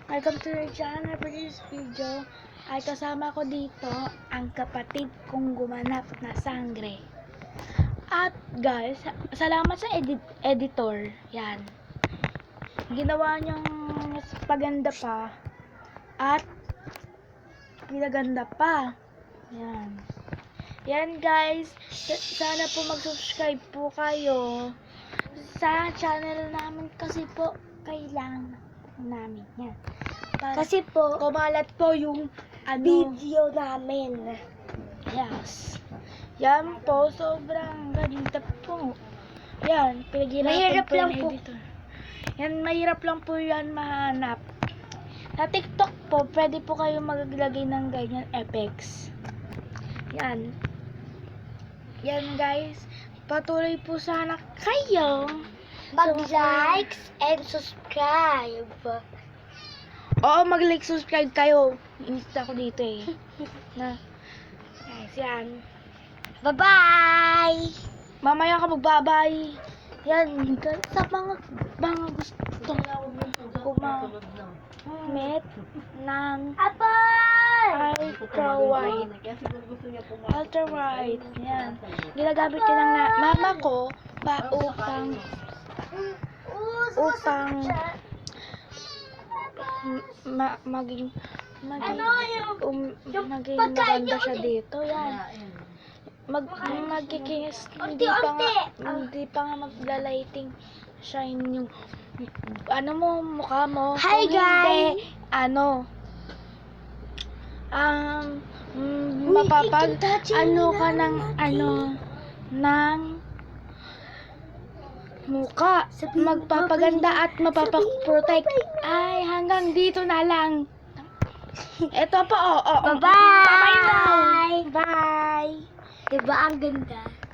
Welcome to the channel. For this video ay kasama ko dito ang kapatid kong gumanap na sangre. At guys, salamat sa editor. Yan. Ginawa niyang mas paganda pa. At pinaganda pa. Yan. Yan guys. Sana po mag-subscribe po kayo sa channel namin kasi po kailangan namin yan. Kasi po, Kumalat po yung video namin. Yes. Yan po, sobrang ganda po. Yan, Mahirap pinaghirapan po lang yung po. editor. Yan, mahirap lang po yan mahanap. Sa TikTok po, pwede po kayo maglagay ng ganyan effects. Yan. Yan guys, patuloy po sana kayo Mag-likes and subscribe. Oo, mag-like, subscribe kayo. Insta ko dito eh. Guys, yan. Bye-bye! Mamaya ka magbabay. Yan, sa mga gusto gumamit ng ultra wide. Ultra wide. Yan. Ginagamit ko ng mama ko upang maging maganda siya dito. Yan. Magkikis, hindi pa nga maglalighting shine yung mukha mo. Hi, Kung guys! Hindi, mapapag ka ng mukha, magpapaganda at mapapaprotect. Ay, hanggang dito na lang. Ito po, Bye-bye! Bye! Diba ang ganda?